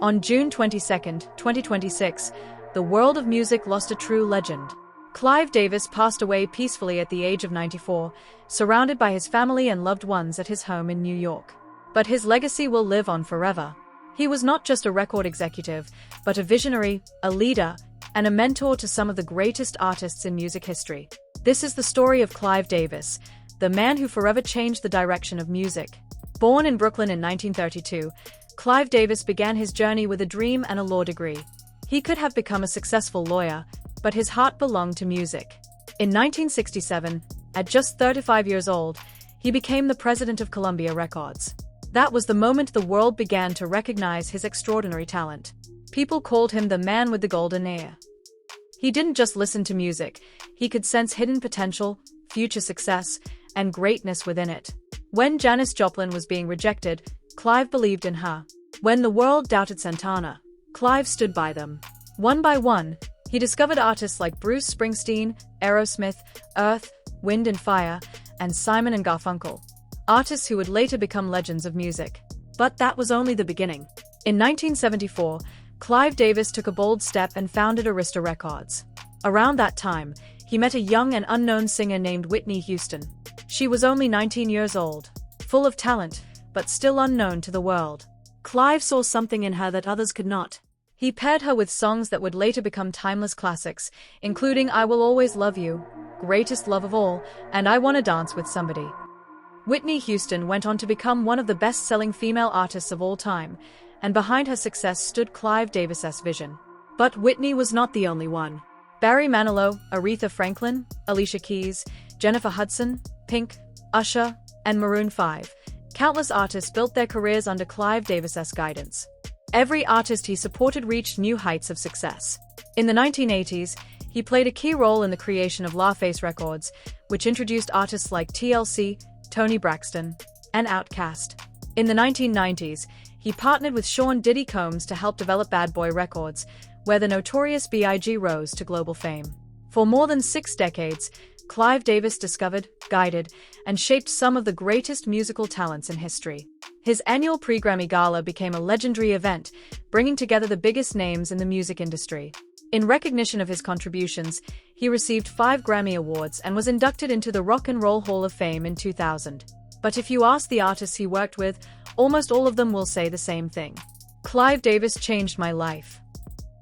On June 22, 2026, the world of music lost a true legend. Clive Davis passed away peacefully at the age of 94, surrounded by his family and loved ones at his home in New York. But his legacy will live on forever. He was not just a record executive, but a visionary, a leader, and a mentor to some of the greatest artists in music history. This is the story of Clive Davis, the man who forever changed the direction of music. Born in Brooklyn in 1932, Clive Davis began his journey with a dream and a law degree. He could have become a successful lawyer, but his heart belonged to music. In 1967, at just 35 years old, he became the president of Columbia Records. That was the moment the world began to recognize his extraordinary talent. People called him the man with the golden ear. He didn't just listen to music, he could sense hidden potential, future success, and greatness within it. When Janis Joplin was being rejected, Clive believed in her. When the world doubted Santana, Clive stood by them. One by one, he discovered artists like Bruce Springsteen, Aerosmith, Earth, Wind and Fire, and Simon and Garfunkel. Artists who would later become legends of music. But that was only the beginning. In 1974, Clive Davis took a bold step and founded Arista Records. Around that time, he met a young and unknown singer named Whitney Houston. She was only 19 years old, full of talent, but still unknown to the world. Clive saw something in her that others could not. He paired her with songs that would later become timeless classics, including I Will Always Love You, Greatest Love of All, and I Wanna Dance with Somebody. Whitney Houston went on to become one of the best-selling female artists of all time, and behind her success stood Clive Davis's vision. But Whitney was not the only one. Barry Manilow, Aretha Franklin, Alicia Keys, Jennifer Hudson, Pink, Usher, and Maroon 5. Countless artists built their careers under Clive Davis's guidance. Every artist he supported reached new heights of success. In the 1980s, he played a key role in the creation of LaFace Records, which introduced artists like TLC, Toni Braxton, and Outkast. In the 1990s, he partnered with Sean Diddy Combs to help develop Bad Boy Records, where the notorious B.I.G. rose to global fame. For more than 6 decades, Clive Davis discovered, guided, and shaped some of the greatest musical talents in history. His annual pre-Grammy Gala became a legendary event, bringing together the biggest names in the music industry. In recognition of his contributions, he received 5 Grammy Awards and was inducted into the Rock and Roll Hall of Fame in 2000. But if you ask the artists he worked with, almost all of them will say the same thing. Clive Davis changed my life.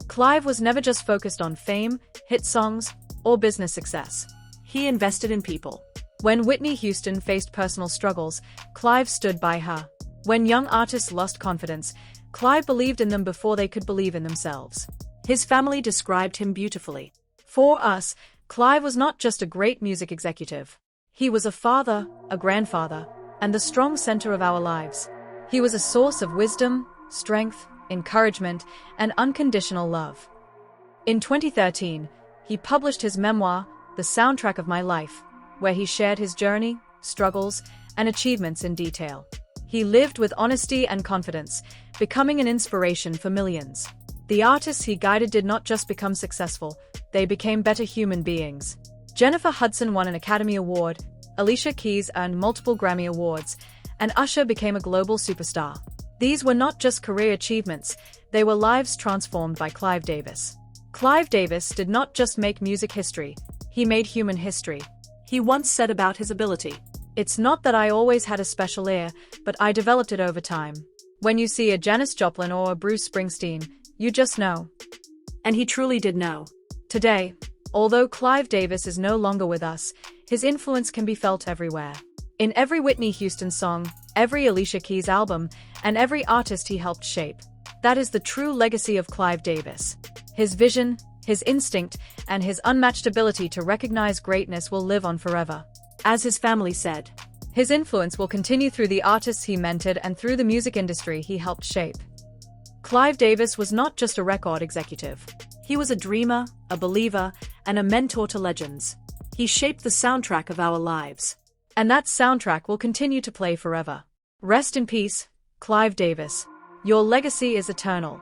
Clive was never just focused on fame, hit songs, or business success. He invested in people. When Whitney Houston faced personal struggles, Clive stood by her. When young artists lost confidence, Clive believed in them before they could believe in themselves. His family described him beautifully. For us, Clive was not just a great music executive. He was a father, a grandfather, and the strong center of our lives. He was a source of wisdom, strength, encouragement, and unconditional love. In 2013, he published his memoir, The Soundtrack of My Life, where he shared his journey, struggles, and achievements in detail. He lived with honesty and confidence, becoming an inspiration for millions. The artists he guided did not just become successful, they became better human beings. Jennifer Hudson won an Academy Award, Alicia Keys earned multiple Grammy Awards, and Usher became a global superstar. These were not just career achievements, they were lives transformed by Clive Davis. Clive Davis did not just make music history, he made human history. He once said about his ability, "It's not that I always had a special ear, but I developed it over time." When you see a Janis Joplin or a Bruce Springsteen, you just know. And he truly did know. Today, although Clive Davis is no longer with us, his influence can be felt everywhere. In every Whitney Houston song, every Alicia Keys album, and every artist he helped shape. That is the true legacy of Clive Davis. His vision, his instinct, and his unmatched ability to recognize greatness will live on forever. As his family said, his influence will continue through the artists he mentored and through the music industry he helped shape. Clive Davis was not just a record executive. He was a dreamer, a believer, and a mentor to legends. He shaped the soundtrack of our lives. And that soundtrack will continue to play forever. Rest in peace, Clive Davis. Your legacy is eternal.